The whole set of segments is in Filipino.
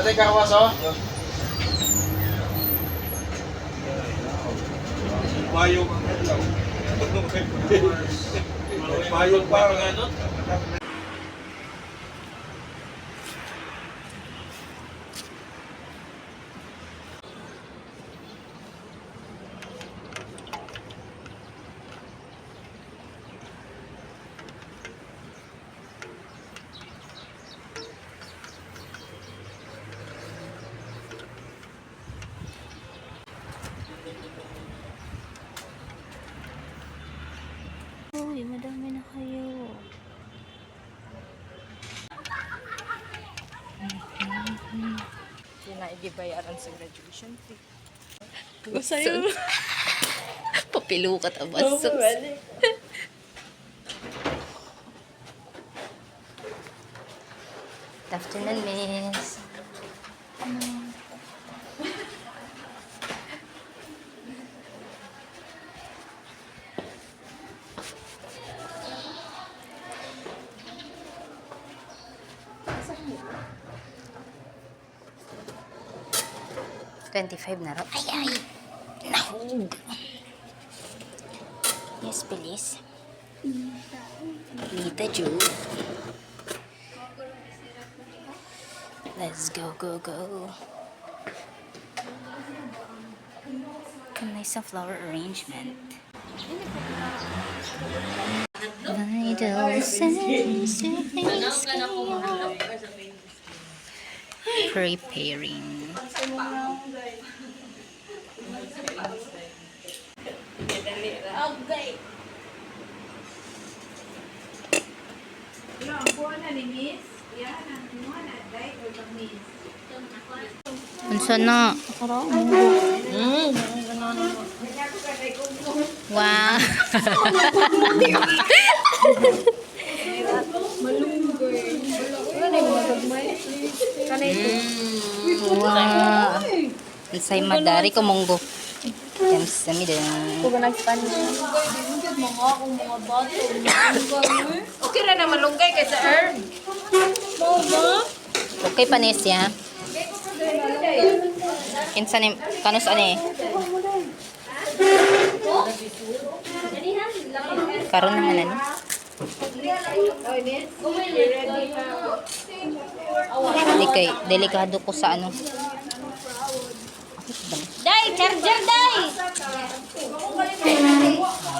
Ate kawas oh. Payong ang adlaw. Payong pa ano? Uy, madami na kayo. Hindi na igibayaran sa graduation fee. Sa'yo. Papilukat ang basos. Good afternoon, miss. 25 na raw. Ay, ay! Nahug! Yes, please. Lita Ju. Let's go, go, go. Nice flower arrangement. Vital sense preparing. Unsa na? Wow. Wow. Unsay madari ko monggo. Yan sa mi din. Okay na malunggay kaysa herb. Okay panis ya. Kinsa ni kanus ani? Karon naman ani. Delikado ko sa ano. Day, charger day.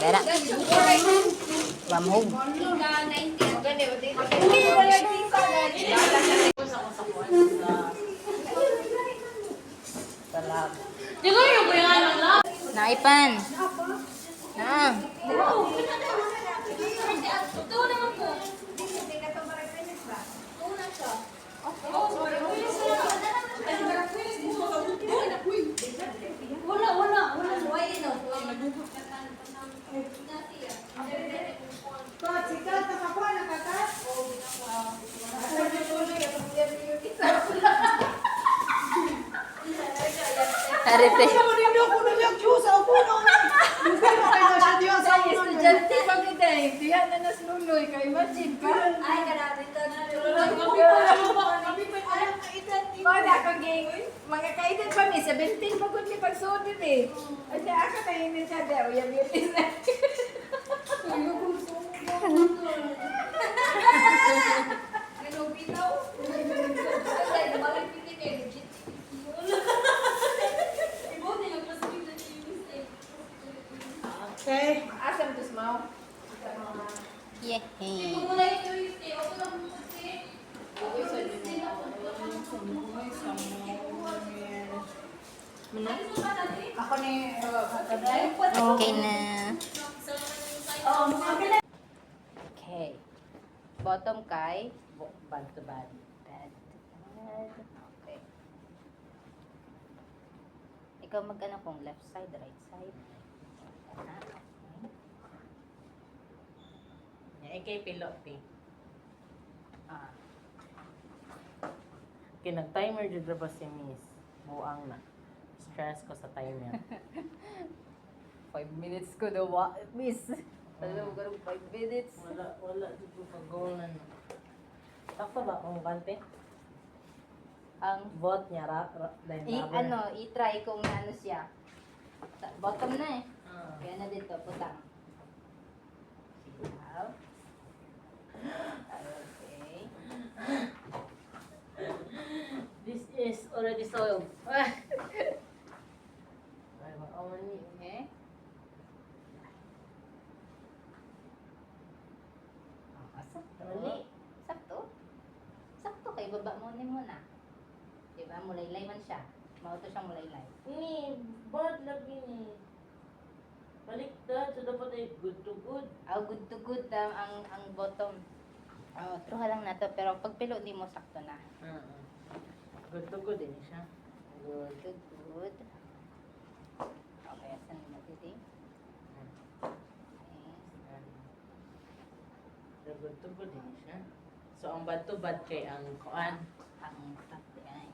Dara. Mamhog. Naipan. Ah. Arete. Estudyante pag day, diyan na nasluloy kay imagine ka. Ay, grabe to. Kami pa lang edad mga kaedad pa mi, 17 pagod ni pagsuot din eh. At ako kainin siya daw, yung beauty na. Ano, bitaw? Ay, malang piti kayo, legit. Okay. Asam to smile. Yehey. Ako ni, Okay na. Okay. Bottom kay Bad to bad. bad. Okay. Ikaw mag-ano kung left side, right side. Ah, okay. Yan, ikay pilot eh. Ah, Kinag-timer dyan ba si Miss? Buang na. Stress ko sa timer. 5 minutes ko na miss. Alam ko 5 minutes. Wala dito pag-goal na. Sakto ba kung kante? Ang Bot niya, i-try kung ano siya. Bottom na eh. Ah. Kaya na dito, putang. Sigaw. Okay. This is already soiled. Ay, maawan niyo. Okay. Sakto. Mali. Sakto. Sakto kay baba mo ni muna. Diba? Mulaylay man siya. Mauto siyang mulaylay. Ni, bad lagi ni. Baliktad, so dapat ay good to good. Good to good ang bottom. Oh, truha lang na to. Pero pag pilo di mo sakto na. Good to good din siya. Good. Good, good. Okay, asan na dito? So, good to good din siya. So, ang bad to bad kay ang kuan. Ang sakto yan.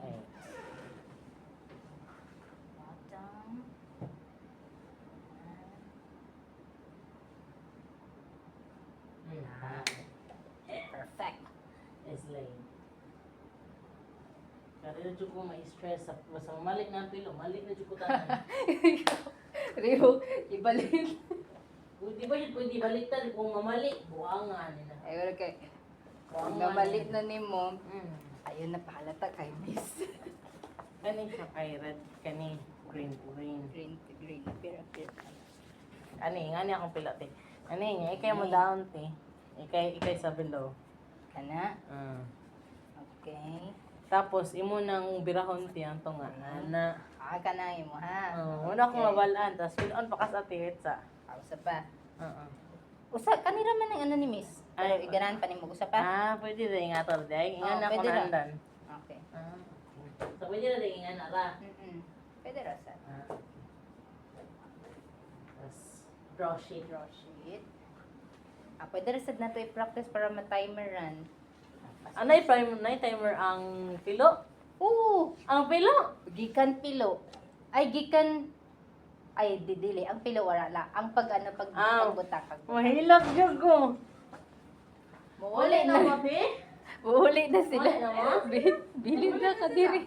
Ay. Bottom. Perfect. Is lane. Kaya na dyan ko ma-stress. Basta malik na ang pilo. Malik na dyan ko tanan. Rio, ibalik. Di ba yun pwede baliktad kung mamalik? Buangan nila. Ayun, okay. Pag Buangan nabalik nila. na ni mo, Mm. ayun na pahalata kay Miss. Kani siya kay red. Kani green. Green to green. Appear. Ani, ngani akong pilot eh. Ani niya, ikay mo down te. Ikay sa below. Kana. Mm. Okay. Tapos, imo nang birahon ti ang tunga. Ana. Kanahin mo ha. Una akong mabalaan. Tapos, pinon pa ka sa tihit sa. Usa pa. Oo. Usa, kanira man ang ano ni Miss. Pero Ay, iganan pa ni mo. Usa pa? Ah, pwede rin nga tol. Dahil ingan Oo, ako pwede na ra. andan. Okay. Ah. So, pwede rin ingan na ra. Pwede rasa. Ah. Tapos, draw sheet. Draw sheet. Pwede rasad na to i-practice para ma-timer run. Anay timer ang pilo? Oo! Ang pilo? Gikan pilo. Ay, gikan... Ay, didili. Ang pilo wala la. Ang pag ano, pagbutak. Mahilak dyan ko. Muuli na. mabi? Muuli na sila. Wala na mo? Bilid na ka diri.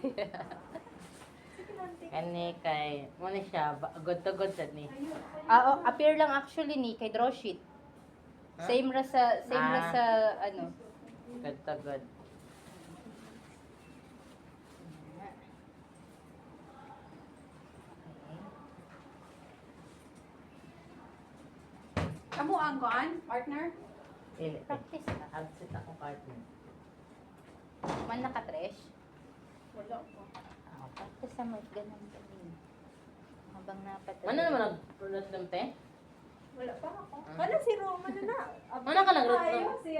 Kani kay, muna siya, good to good sad ni. Appear lang actually ni kay draw sheet. Huh? Same ra sa ano. Good to good. Amo ang kuan, partner? Dili. Practice na. Absent ako partner. Man naka-trash. Wala ko. Practice sa mo ganun ganun. Habang napat. Ano naman nag-product ng te? Wala pa ako. Wala si Roma na. Ano ka nag-root Ayaw ng? si...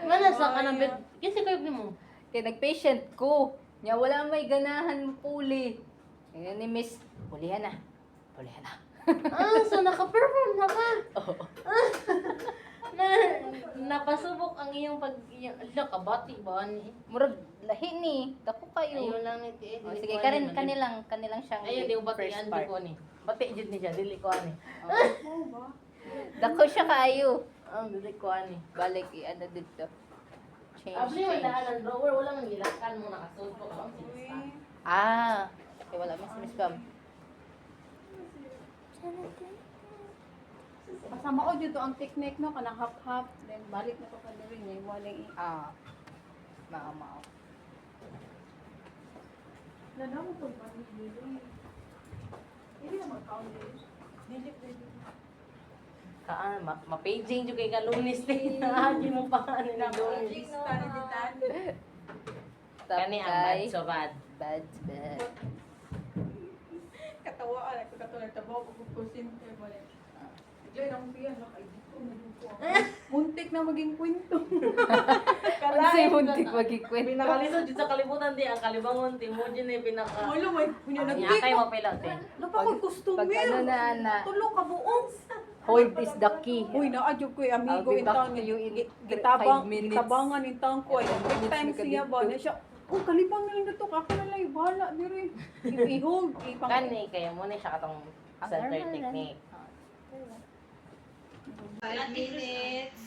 Mana sa kanang bed? Kasi kayo ni mo. Kaya nag-patient ko. Nya wala may ganahan puli. Ngayon ni Miss, pulihan na. Pulihan na. So naka-perform na ka. na napasubok ang iyong kabati ba ni? Murag lahi ni. Dako kayo. Ayun lang ni ti. Sige, kanilang siyang Ayun di first batian di part. ko ni. Bati jud ni siya dili ko ani. Dako siya kayo. Ang dili ko ani. Balik i-ano dito. Change, Abli may change. daan ang drawer, wala man gilakan mo nakasulpo ka bang sinista. Ah. Okay, wala mas Miss Pam. Kasama ko dito ang technique no, kanang hap-hap. Then balik na ko pa rin niya. Walang Ah. Mao. Lalo mo itong pamilya. Hindi na mag-count din. Dili. Kaan, ma-paging jud kay ka Lunes din. Agi mo pa ano ni Lunes. Kani ang bad so bad. Bad. Katawa ako katulad tabaw ko kusinte mo rin. Bigla nang biyan nakaidito na dito. Muntik na maging kwento. Kasi muntik magkikwento. Pinakalisod jud sa kalibutan di ang kalibangon ti mo jud ni pinaka. Wala may punya Nya nagtik. kay mo pila te. Lapa ko customer. Pag ano na ana, Tulo ka buong. hold is the key. Uy, naadyo ko I'll amigo be in back town. to you in Gitabang, 5 minutes. gitabangan in town ko. Ay, 5 big minutes time siya ba? makadito. Na siya, oh, kalibang na lang dito. Ako na lang, bahala. Diri. I-hold. Kani kay mo ni siya katong center normal lang. technique. 5 minutes.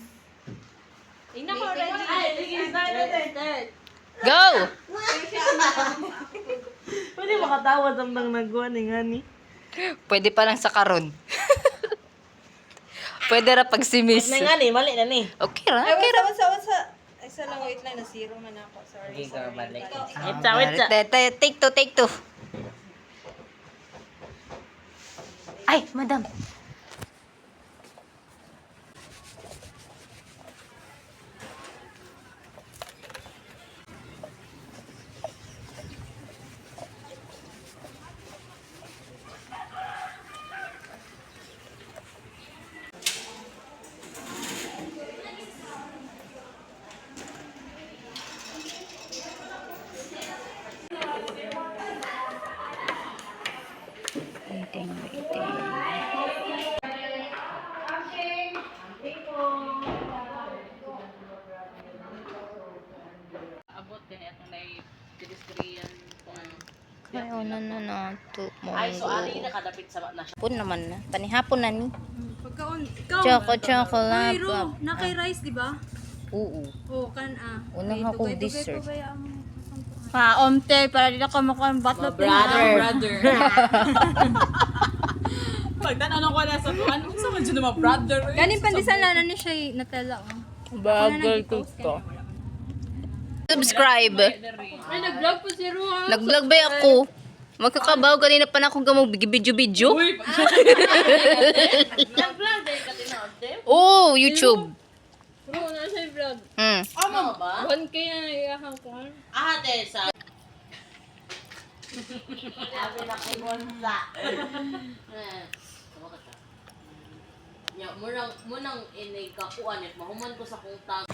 Ay, sige, start na. Go! Pwede makatawa samtang nagkuha ni ngani. Pwede pa lang sa karon. Pwede ra pag si Miss. Na ngani, mali na ni. Okay ra. What's Isa lang, wait lang, na-zero man ako. Sorry, Sige ka sorry. balik. Ikaw, Wait sa. Take two. Ay, madam. Waiting. Abot din atong nay pedestrian ko ano. Ay, una na to mo. Ay, so ari na kadapit sa na siya. Hapon naman na. Panihapon na ni. pagkaon, ikaw. Choco lang. Ay, Ro, na kay rice, di ba? Oo. Oo, kan Unang Ay, ako dugay-dugay dessert. pa ba yung- omte, para di na ka makuha ang batlo. Brother. Pagtanong ko na sa ano sa man dyan mga brother. Galing pandisan na ni siya natela. Bagal ko to. Subscribe. Ay, nag-vlog po si Ro. Nag-vlog ba ako? Magkakabaw kanina pa na akong gamong video. Nag-vlog din ka tinawde. Oh, YouTube. Ro, na siya yung vlog. Ano ba? 1K na iyahan ko. Ate sa Sabi na kay Gonza. Ya, munang inay kakuan it mahuman ko sa kung tag.